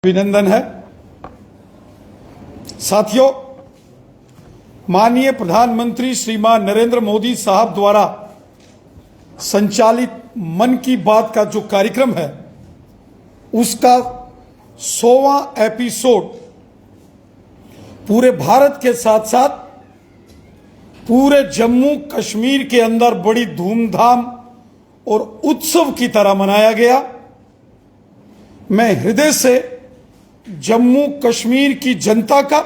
अभिनंदन है। साथियों, माननीय प्रधानमंत्री श्रीमान नरेंद्र मोदी साहब द्वारा संचालित मन की बात का जो कार्यक्रम है उसका 100वां एपिसोड पूरे भारत के साथ साथ पूरे जम्मू कश्मीर के अंदर बड़ी धूमधाम और उत्सव की तरह मनाया गया। मैं हृदय से जम्मू कश्मीर की जनता का,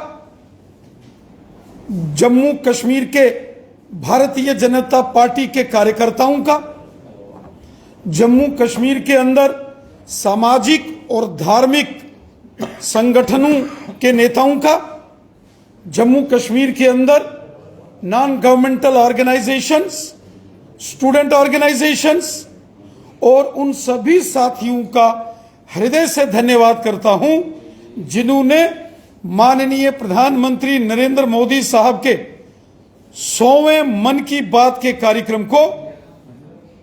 जम्मू कश्मीर के भारतीय जनता पार्टी के कार्यकर्ताओं का, जम्मू कश्मीर के अंदर सामाजिक और धार्मिक संगठनों के नेताओं का, जम्मू कश्मीर के अंदर non governmental organisations, student organisations और उन सभी साथियों का हृदय से धन्यवाद करता हूं जिन्होंने माननीय प्रधानमंत्री नरेंद्र मोदी साहब के 100वें मन की बात के कार्यक्रम को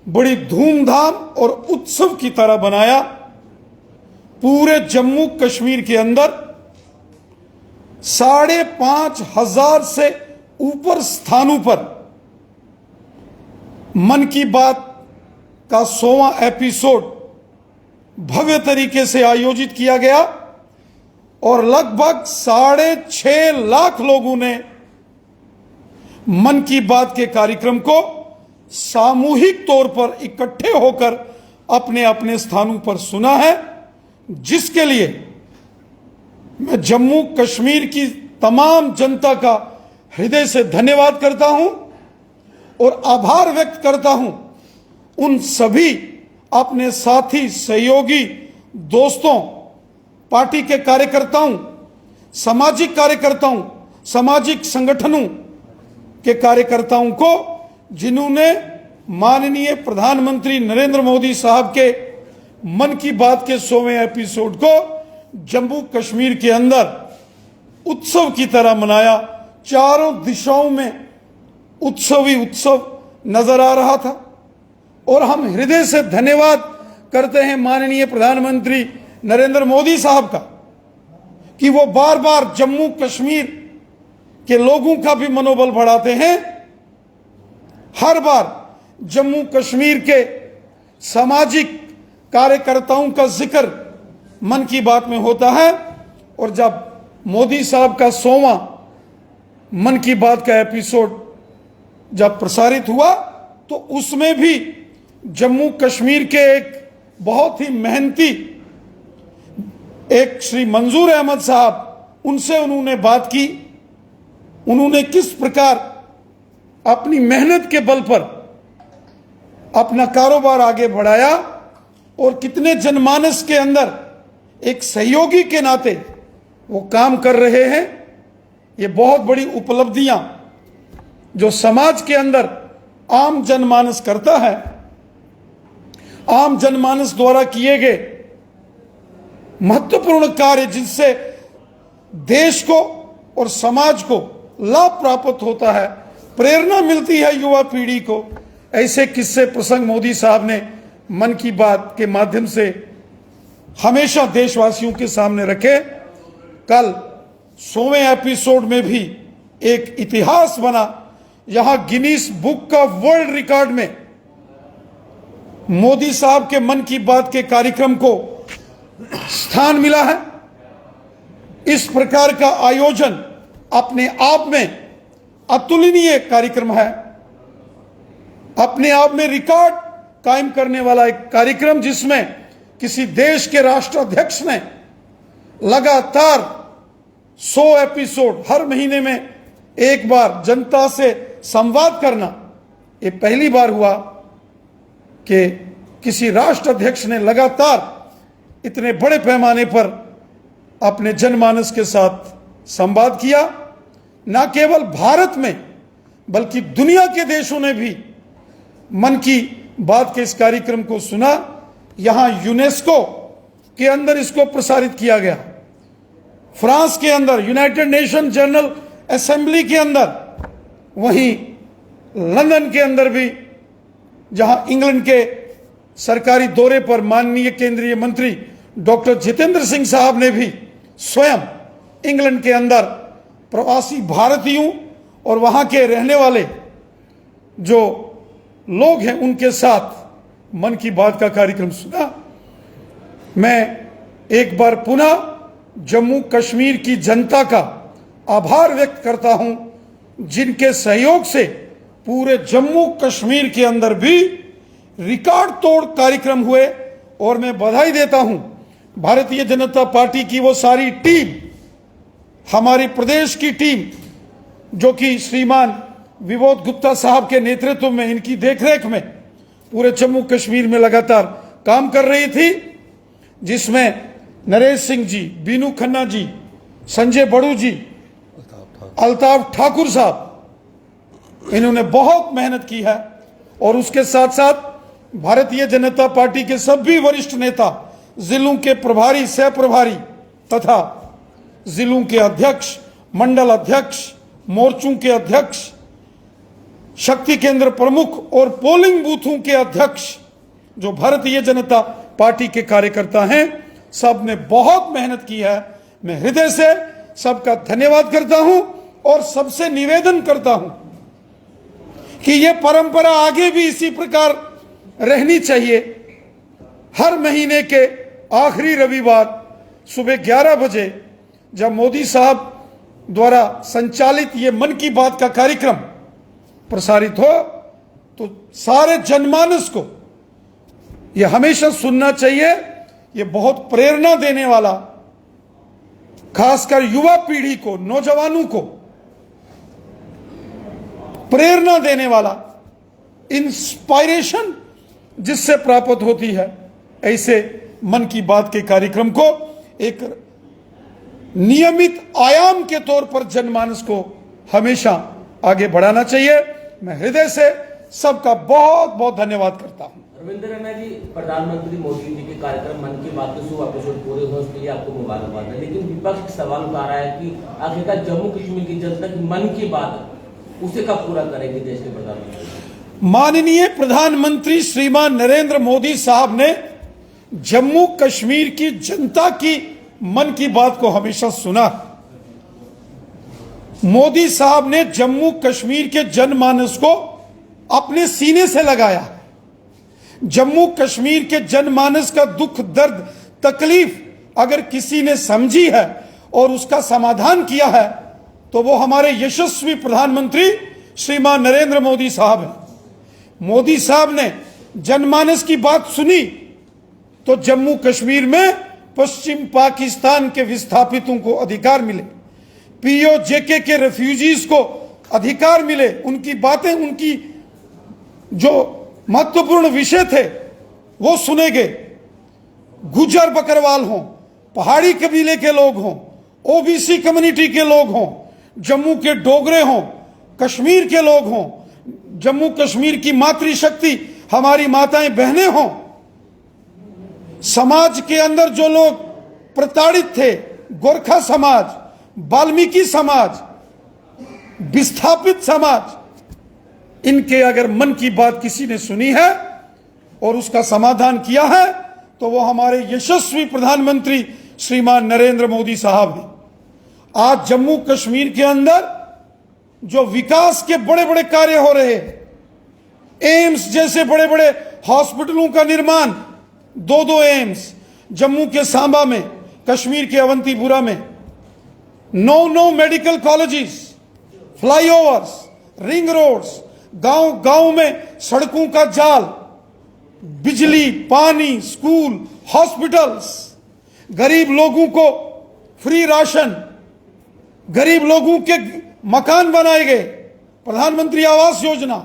बड़ी धूमधाम और उत्सव की तरह बनाया। पूरे जम्मू कश्मीर के अंदर 5,500 से ऊपर स्थानों पर मन की बात का 100वां एपिसोड भव्य तरीके से आयोजित किया गया और लगभग 6.5 लाख लोगों ने मन की बात के कार्यक्रम को सामूहिक तौर पर इकट्ठे होकर अपने अपने स्थानों पर सुना है, जिसके लिए मैं जम्मू कश्मीर की तमाम जनता का हृदय से धन्यवाद करता हूं और आभार व्यक्त करता हूं उन सभी अपने साथी, सहयोगी, दोस्तों, पार्टी के कार्यकर्ताओं, सामाजिक कार्यकर्ताओं, सामाजिक संगठनों के कार्यकर्ताओं को जिन्होंने माननीय प्रधानमंत्री नरेंद्र मोदी साहब के मन की बात के 100वें एपिसोड को जम्मू कश्मीर के अंदर उत्सव की तरह मनाया। चारों दिशाओं में उत्सव ही उत्सव नजर आ रहा था और हम हृदय से धन्यवाद करते हैं माननीय प्रधानमंत्री नरेंद्र मोदी साहब का कि वो बार बार जम्मू कश्मीर के लोगों का भी मनोबल बढ़ाते हैं। हर बार जम्मू कश्मीर के सामाजिक कार्यकर्ताओं का जिक्र मन की बात में होता है और जब मोदी साहब का 100वां मन की बात का एपिसोड जब प्रसारित हुआ तो उसमें भी जम्मू कश्मीर के एक बहुत ही मेहनती एक श्री मंजूर अहमद साहब, उनसे उन्होंने बात की। उन्होंने किस प्रकार अपनी मेहनत के बल पर अपना कारोबार आगे बढ़ाया और कितने जनमानस के अंदर एक सहयोगी के नाते वो काम कर रहे हैं। ये बहुत बड़ी उपलब्धियां जो समाज के अंदर आम जनमानस करता है, आम जनमानस द्वारा किए गए महत्वपूर्ण कार्य जिनसे देश को और समाज को लाभ प्राप्त होता है, प्रेरणा मिलती है युवा पीढ़ी को। ऐसे किस्से प्रसंग मोदी साहब ने मन की बात के माध्यम से हमेशा देशवासियों के सामने रखे। कल 100वें एपिसोड में भी एक इतिहास बना। यहां गिनीज बुक का वर्ल्ड रिकॉर्ड में मोदी साहब के मन की बात के कार्यक्रम को स्थान मिला है। इस प्रकार का आयोजन अपने आप में अतुलनीय कार्यक्रम है, अपने आप में रिकॉर्ड कायम करने वाला एक कार्यक्रम जिसमें किसी देश के राष्ट्राध्यक्ष ने लगातार 100 एपिसोड हर महीने में एक बार जनता से संवाद करना, ये पहली बार हुआ कि किसी राष्ट्राध्यक्ष ने लगातार इतने बड़े पैमाने पर अपने जनमानस के साथ संवाद किया। न केवल भारत में बल्कि दुनिया के देशों ने भी मन की बात के इस कार्यक्रम को सुना। यहां यूनेस्को के अंदर इसको प्रसारित किया गया, फ्रांस के अंदर यूनाइटेड नेशन जनरल असेंबली के अंदर, वहीं लंदन के अंदर भी जहां इंग्लैंड के सरकारी दौरे पर माननीय केंद्रीय मंत्री डॉक्टर जितेंद्र सिंह साहब ने भी स्वयं इंग्लैंड के अंदर प्रवासी भारतीयों और वहां के रहने वाले जो लोग हैं उनके साथ मन की बात का कार्यक्रम सुना। मैं एक बार पुनः जम्मू कश्मीर की जनता का आभार व्यक्त करता हूं, जिनके सहयोग से पूरे जम्मू कश्मीर के अंदर भी रिकॉर्ड तोड़ कार्यक्रम हुए। और मैं बधाई देता हूं भारतीय जनता पार्टी की वो सारी टीम, हमारी प्रदेश की टीम, जो कि श्रीमान विबोध गुप्ता साहब के नेतृत्व में, इनकी देखरेख में पूरे जम्मू कश्मीर में लगातार काम कर रही थी, जिसमें नरेश सिंह जी, बीनू खन्ना जी, संजय बड़ू जी, अल्ताफ ठाकुर साहब, इन्होंने बहुत मेहनत की है। और उसके साथ साथ भारतीय जनता पार्टी के सभी वरिष्ठ नेता, जिलों के प्रभारी, सह प्रभारी तथा जिलों के अध्यक्ष, मंडल अध्यक्ष, मोर्चों के अध्यक्ष, शक्ति केंद्र प्रमुख और पोलिंग बूथों के अध्यक्ष, जो भारतीय जनता पार्टी के कार्यकर्ता हैं, सब ने बहुत मेहनत की है। मैं हृदय से सबका धन्यवाद करता हूं और सबसे निवेदन करता हूं कि यह परंपरा आगे भी इसी प्रकार रहनी चाहिए। हर महीने के आखिरी रविवार सुबह 11 बजे जब मोदी साहब द्वारा संचालित ये मन की बात का कार्यक्रम प्रसारित हो, तो सारे जनमानस को यह हमेशा सुनना चाहिए। ये बहुत प्रेरणा देने वाला, खासकर युवा पीढ़ी को, नौजवानों को प्रेरणा देने वाला, इंस्पायरेशन जिससे प्राप्त होती है, ऐसे मन की बात के कार्यक्रम को एक नियमित आयाम के तौर पर जनमानस को हमेशा आगे बढ़ाना चाहिए। मैं हृदय से सबका बहुत बहुत धन्यवाद करता हूं। रविंद्र रैना जी, प्रधानमंत्री मोदी जी के कार्यक्रम मन की बात के 100 एपिसोड पूरे हुए, उसके लिए आपको मुबारकबाद है। लेकिन विपक्ष सवाल उठा रहा है कि आखिरकार जम्मू कश्मीर की जनता की मन की बात उसे कब पूरा करेंगे देश के प्रधानमंत्री? माननीय प्रधानमंत्री श्रीमान नरेंद्र मोदी साहब ने जम्मू कश्मीर की जनता की मन की बात को हमेशा सुना। मोदी साहब ने जम्मू कश्मीर के जनमानस को अपने सीने से लगाया। जम्मू कश्मीर के जनमानस का दुख, दर्द, तकलीफ अगर किसी ने समझी है और उसका समाधान किया है, तो वो हमारे यशस्वी प्रधानमंत्री श्रीमान नरेंद्र मोदी साहब हैं। मोदी साहब ने जनमानस की बात सुनी तो जम्मू कश्मीर में पश्चिम पाकिस्तान के विस्थापितों को अधिकार मिले, पीओजेके के रेफ्यूजीज को अधिकार मिले, उनकी बातें, उनकी जो महत्वपूर्ण विषय थे वो सुने गए। गुजर बकरवाल हों, पहाड़ी कबीले के लोग हों, ओबीसी कम्युनिटी के लोग हों, जम्मू के डोगरे हों, कश्मीर के लोग हों, जम्मू कश्मीर की मातृशक्ति हमारी माताएं बहनें हों, समाज के अंदर जो लोग प्रताड़ित थे, गोरखा समाज, वाल्मीकि समाज, विस्थापित समाज, इनके अगर मन की बात किसी ने सुनी है और उसका समाधान किया है, तो वो हमारे यशस्वी प्रधानमंत्री श्रीमान नरेंद्र मोदी साहब हैं। आज जम्मू कश्मीर के अंदर जो विकास के बड़े बड़े कार्य हो रहे हैं, एम्स जैसे बड़े बड़े हॉस्पिटलों का निर्माण, 2 एम्स जम्मू के सांबा में, कश्मीर के अवंतीपुरा में, 9 medical colleges, flyovers, ring roads, गांव गांव में सड़कों का जाल, बिजली, पानी, स्कूल, हॉस्पिटल्स, गरीब लोगों को फ्री राशन, गरीब लोगों के मकान बनाए गए, प्रधानमंत्री आवास योजना,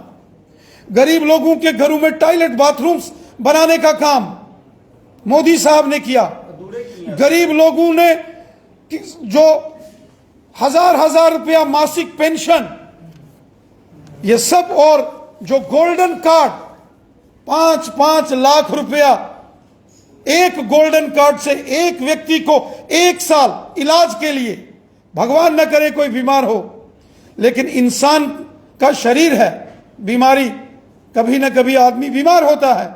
गरीब लोगों के घरों में टॉयलेट, बाथरूम्स बनाने का काम मोदी साहब ने किया। गरीब लोगों ने जो हजार रुपया मासिक पेंशन, ये सब, और जो गोल्डन कार्ड 5-5 लाख रुपया, एक गोल्डन कार्ड से एक व्यक्ति को 1 साल इलाज के लिए, भगवान न करे कोई बीमार हो, लेकिन इंसान का शरीर है, बीमारी, कभी न कभी आदमी बीमार होता है।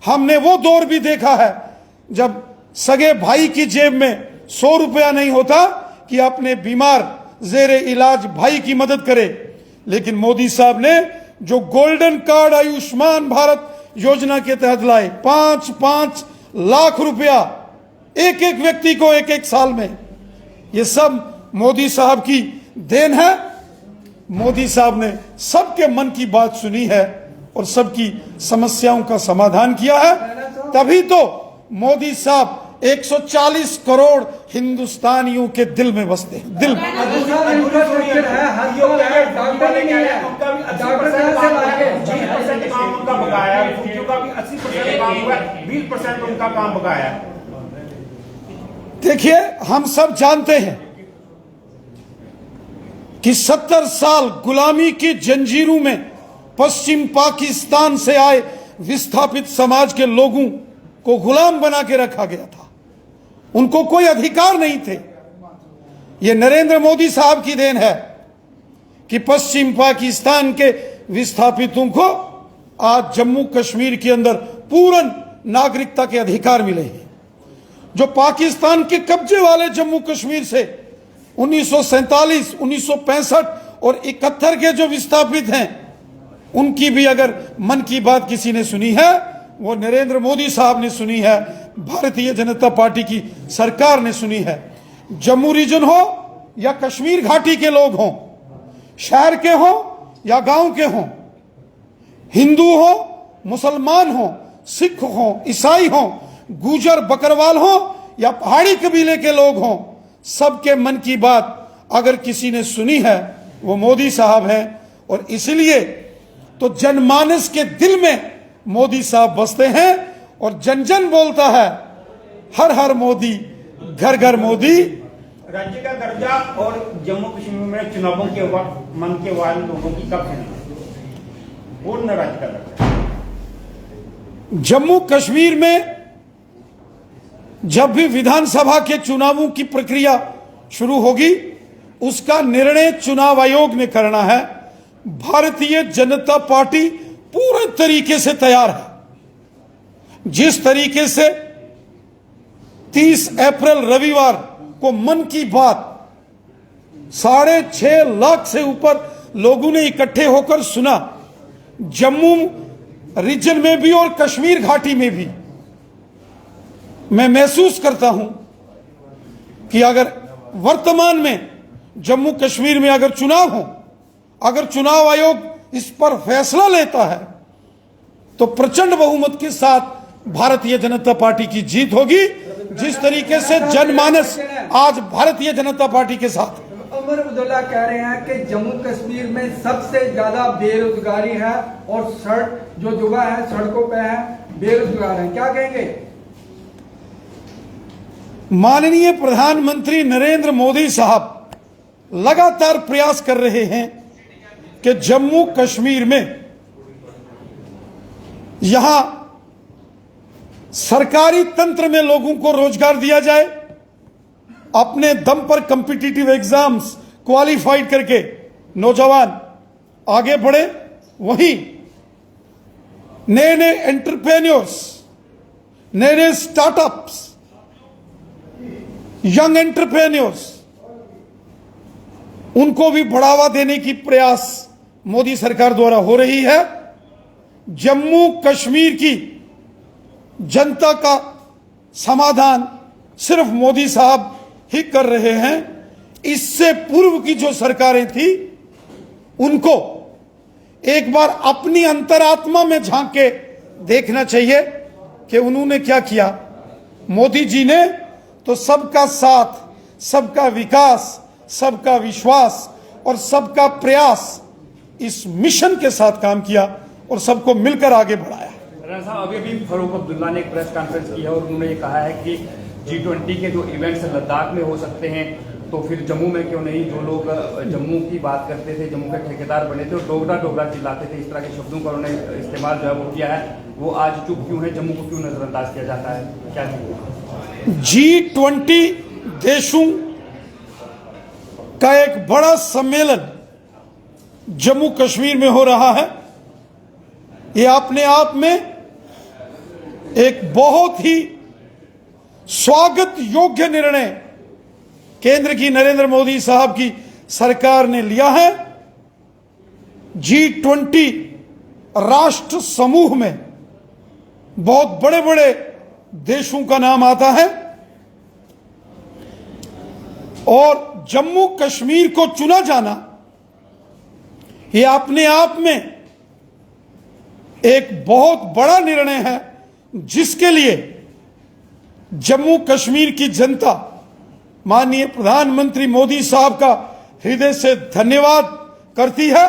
हमने वो दौर भी देखा है जब सगे भाई की जेब में 100 रुपया नहीं होता कि अपने बीमार जेरे इलाज भाई की मदद करे। लेकिन मोदी साहब ने जो गोल्डन कार्ड आयुष्मान भारत योजना के तहत लाए, 5-5 लाख रुपया एक एक व्यक्ति को एक एक साल में, ये सब मोदी साहब की देन है। मोदी साहब ने सबके मन की बात सुनी है और सबकी समस्याओं का समाधान किया है। तभी तो मोदी साहब 140 करोड़ हिंदुस्तानियों के दिल में बसते हैं, दिल में। देखिए, हम सब जानते हैं कि 70 साल गुलामी की जंजीरों में पश्चिम पाकिस्तान से आए विस्थापित समाज के लोगों को गुलाम बना के रखा गया था। उनको कोई अधिकार नहीं थे। यह नरेंद्र मोदी साहब की देन है कि पश्चिम पाकिस्तान के विस्थापितों को आज जम्मू कश्मीर के अंदर पूर्ण नागरिकता के अधिकार मिले हैं। जो पाकिस्तान के कब्जे वाले जम्मू कश्मीर से 1947, 1965 और 71 के जो विस्थापित हैं, उनकी भी अगर मन की बात किसी ने सुनी है, वो नरेंद्र मोदी साहब ने सुनी है, भारतीय जनता पार्टी की सरकार ने सुनी है। जम्मू रीजन हो या कश्मीर घाटी के लोग हों, शहर के हों या गांव के हों, हिंदू हो, मुसलमान हो, सिख हो, ईसाई हो, गुजर बकरवाल हो या पहाड़ी कबीले के लोग हों, सबके मन की बात अगर किसी ने सुनी है वो मोदी साहब हैं। और इसलिए तो जनमानस के दिल में मोदी साहब बसते हैं और जन जन बोलता है हर हर मोदी, घर घर मोदी। राज्य का दर्जा और जम्मू कश्मीर में चुनावों के वक्त मन के वाले लोगों की कब है पूर्ण राज्य का दर्जा? जम्मू कश्मीर में जब भी विधानसभा के चुनावों की प्रक्रिया शुरू होगी, उसका निर्णय चुनाव आयोग ने करना है। भारतीय जनता पार्टी पूरे तरीके से तैयार है। जिस तरीके से 30 अप्रैल रविवार को मन की बात 6.5 लाख से ऊपर लोगों ने इकट्ठे होकर सुना, जम्मू रीजन में भी और कश्मीर घाटी में भी, मैं महसूस करता हूं कि अगर वर्तमान में जम्मू कश्मीर में अगर चुनाव हो, अगर चुनाव आयोग इस पर फैसला लेता है, तो प्रचंड बहुमत के साथ भारतीय जनता पार्टी की जीत होगी। जिस तरीके से जनमानस आज भारतीय जनता पार्टी के साथ। उमर अब्दुल्ला कह रहे हैं कि जम्मू कश्मीर में सबसे ज्यादा बेरोजगारी है और जो युवा है सड़कों पे है, बेरोजगार है, क्या कहेंगे? माननीय प्रधानमंत्री नरेंद्र मोदी साहब लगातार प्रयास कर रहे हैं कि जम्मू कश्मीर में यहां सरकारी तंत्र में लोगों को रोजगार दिया जाए, अपने दम पर कॉम्पिटिटिव एग्जाम्स क्वालिफाइड करके नौजवान आगे बढ़े। वहीं नए नए एंटरप्रेन्योर्स, नए नए स्टार्टअप्स, यंग एंटरप्रेन्योर्स, उनको भी बढ़ावा देने की प्रयास मोदी सरकार द्वारा हो रही है। जम्मू कश्मीर की जनता का समाधान सिर्फ मोदी साहब ही कर रहे हैं। इससे पूर्व की जो सरकारें थी, उनको एक बार अपनी अंतरात्मा में झांक के देखना चाहिए कि उन्होंने क्या किया। मोदी जी ने तो सबका साथ, सबका विकास, सबका विश्वास और सबका प्रयास इस मिशन के साथ काम किया और सबको मिलकर आगे बढ़ाया। राणा साहब, अभी फारूक अब्दुल्ला ने एक प्रेस कॉन्फ्रेंस की है और उन्होंने ये कहा है कि G20 के जो इवेंट्स लद्दाख में हो सकते हैं, तो फिर जम्मू में क्यों नहीं? जो लोग जम्मू की बात करते थे, जम्मू के ठेकेदार बने थे और डोगरा डोगरा चिल्लाते थे, इस तरह के शब्दों का उन्होंने इस्तेमाल जो है वो किया है, वो आज चुप क्यों है? जम्मू को क्यों नजरअंदाज किया जाता है? क्या G20 देशों का एक बड़ा सम्मेलन जम्मू कश्मीर में हो रहा है। ये अपने आप में एक बहुत ही स्वागत योग्य निर्णय केंद्र की नरेंद्र मोदी साहब की सरकार ने लिया है। G20 राष्ट्र समूह में बहुत बड़े बड़े देशों का नाम आता है और जम्मू कश्मीर को चुना जाना यह अपने आप में एक बहुत बड़ा निर्णय है, जिसके लिए जम्मू कश्मीर की जनता माननीय प्रधानमंत्री मोदी साहब का हृदय से धन्यवाद करती है।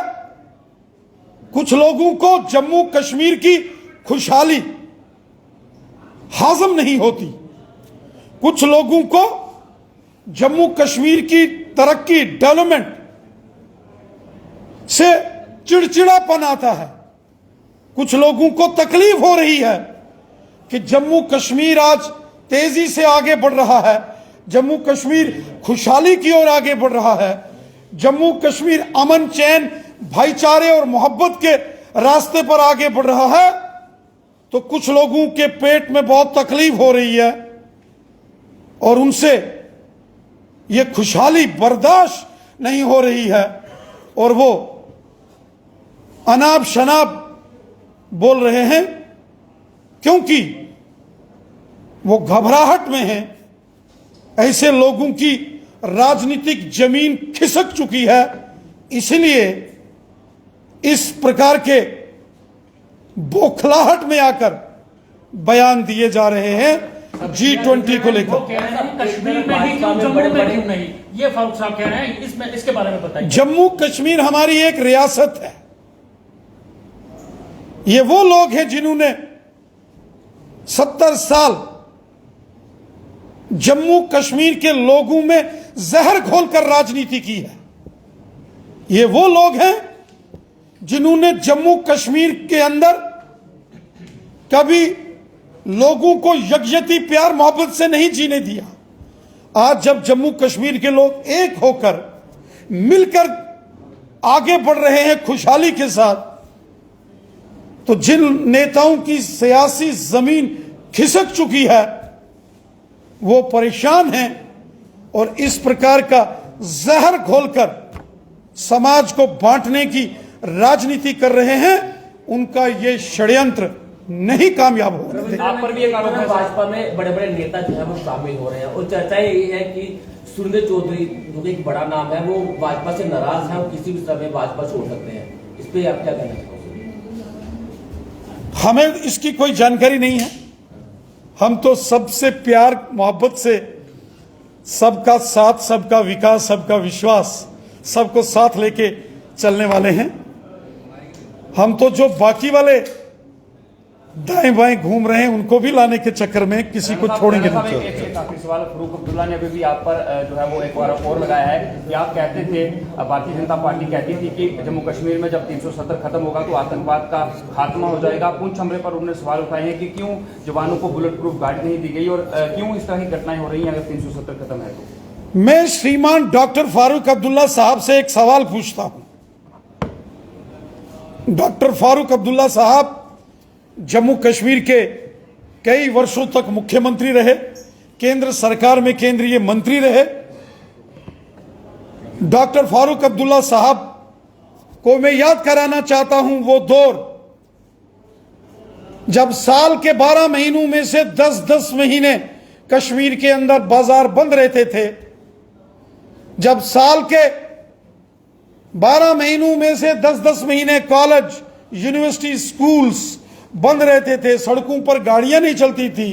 कुछ लोगों को जम्मू कश्मीर की खुशहाली हाजम नहीं होती, कुछ लोगों को जम्मू कश्मीर की तरक्की डेवलपमेंट से चिड़चिड़ापन आता है, कुछ लोगों को तकलीफ हो रही है कि जम्मू कश्मीर आज तेजी से आगे बढ़ रहा है, जम्मू कश्मीर खुशहाली की ओर आगे बढ़ रहा है, जम्मू कश्मीर अमन चैन भाईचारे और मोहब्बत के रास्ते पर आगे बढ़ रहा है। तो कुछ लोगों के पेट में बहुत तकलीफ हो रही है और उनसे यह खुशहाली बर्दाश्त नहीं हो रही है और वो अनाप शनाप बोल रहे हैं, क्योंकि वो घबराहट में हैं। ऐसे लोगों की राजनीतिक जमीन खिसक चुकी है, इसलिए इस प्रकार के बौखलाहट में आकर बयान दिए जा रहे हैं G20 को लेकर। कश्मीर में ही क्यों, जम्मू में क्यों नहीं, ये फारूक साहब कह रहे हैं, इसमें इसके बारे में बताइए। जम्मू कश्मीर हमारी एक रियासत है। ये वो लोग हैं जिन्होंने 70 साल जम्मू कश्मीर के लोगों में जहर घोलकर राजनीति की है। ये वो लोग हैं जिन्होंने जम्मू कश्मीर के अंदर कभी लोगों को यकजहती प्यार मोहब्बत से नहीं जीने दिया। आज जब जम्मू कश्मीर के लोग एक होकर मिलकर आगे बढ़ रहे हैं खुशहाली के साथ, तो जिन नेताओं की सियासी जमीन खिसक चुकी है वो परेशान हैं और इस प्रकार का जहर घोलकर समाज को बांटने की राजनीति कर रहे हैं। उनका ये षड्यंत्र नहीं कामयाब हो रहा। आप पर भी एक आरोप है, भाजपा में बड़े बड़े नेता जो है वो शामिल हो रहे हैं और चर्चा ये है कि सुरेंद्र चौधरी जो कि एक बड़ा नाम है, वो भाजपा से नाराज है और किसी भी समय भाजपा छोड़ सकते हैं। इस पे आप क्या कहना चाहोगे? हमें इसकी कोई जानकारी नहीं है। हम तो सबसे प्यार मोहब्बत से, सबका साथ, सबका विकास, सबका विश्वास, सबको साथ लेके चलने वाले हैं। हम तो जो बाकी वाले दाएं बाएं घूम रहे हैं उनको भी लाने के चक्कर में किसी को छोड़ेंगे नहीं। एक आखिरी सवाल, फारूक अब्दुल्ला ने अभी भी आप पर जो है वो एक बार और लगाया है कि आप कहते थे, भारतीय जनता पार्टी कहती थी कि जम्मू कश्मीर में जब 370 खत्म होगा तो आतंकवाद का खात्मा हो जाएगा। पुंछ हमले पर उन्होंने सवाल उठाए हैं कि क्यों जवानों को बुलेट प्रूफ गाड़ी नहीं दी गई और क्यों इस तरह की घटनाएं हो रही हैं अगर 370 खत्म है तो। मैं श्रीमान डॉक्टर फारूक अब्दुल्ला साहब से एक सवाल पूछता हूं। डॉक्टर फारूक अब्दुल्ला साहब जम्मू कश्मीर के कई वर्षों तक मुख्यमंत्री रहे, केंद्र सरकार में केंद्रीय मंत्री रहे। डॉक्टर फारूक अब्दुल्ला साहब को मैं याद कराना चाहता हूं वो दौर जब साल के 12 महीनों में से 10-10 महीने कश्मीर के अंदर बाजार बंद रहते थे, जब साल के 12 महीनों में से 10-10 महीने कॉलेज, यूनिवर्सिटी, स्कूल्स बंद रहते थे, सड़कों पर गाड़ियां नहीं चलती थी,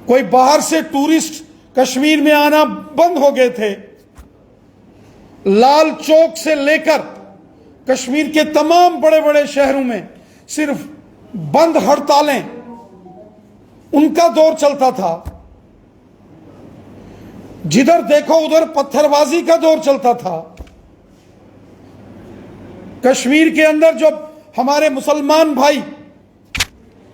कोई बाहर से टूरिस्ट कश्मीर में आना बंद हो गए थे। लाल चौक से लेकर कश्मीर के तमाम बड़े बड़े शहरों में सिर्फ बंद हड़तालें, उनका दौर चलता था। जिधर देखो उधर पत्थरबाजी का दौर चलता था। कश्मीर के अंदर जब हमारे मुसलमान भाई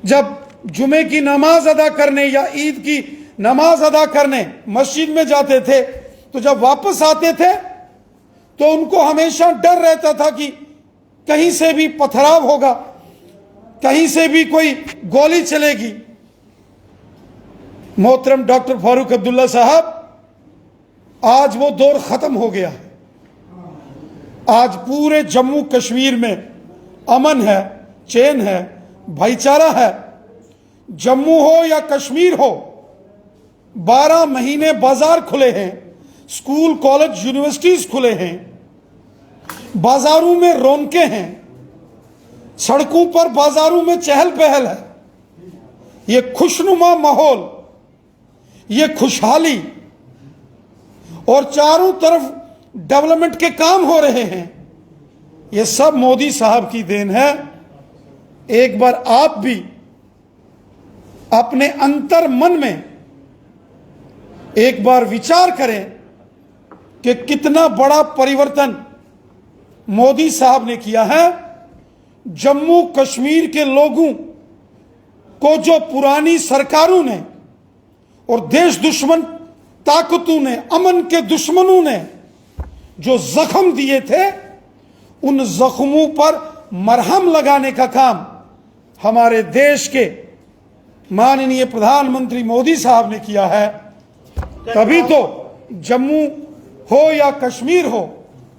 जब जुमे की नमाज अदा करने या ईद की नमाज अदा करने मस्जिद में जाते थे, तो जब वापस आते थे तो उनको हमेशा डर रहता था कि कहीं से भी पथराव होगा, कहीं से भी कोई गोली चलेगी। मोहतरम डॉक्टर फारूक अब्दुल्ला साहब, आज वो दौर खत्म हो गया है। आज पूरे जम्मू कश्मीर में अमन है, चैन है, भाईचारा है। जम्मू हो या कश्मीर हो, 12 महीने बाजार खुले हैं, स्कूल कॉलेज यूनिवर्सिटीज खुले हैं, बाजारों में रौनकें हैं, सड़कों पर बाजारों में चहल पहल है। ये खुशनुमा माहौल, ये खुशहाली और चारों तरफ डेवलपमेंट के काम हो रहे हैं, ये सब मोदी साहब की देन है। एक बार आप भी अपने अंतर मन में एक बार विचार करें कि कितना बड़ा परिवर्तन मोदी साहब ने किया है। जम्मू कश्मीर के लोगों को जो पुरानी सरकारों ने और देश दुश्मन ताकतों ने, अमन के दुश्मनों ने जो जख्म दिए थे, उन जख्मों पर मरहम लगाने का काम हमारे देश के माननीय प्रधानमंत्री मोदी साहब ने किया है। तभी तो जम्मू हो या कश्मीर हो,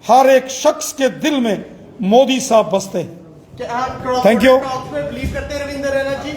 हर एक शख्स के दिल में मोदी साहब बसते हैं। क्या आप Thank you. टॉक्स में बिलीव करते हैं रविंद्र रैना जी?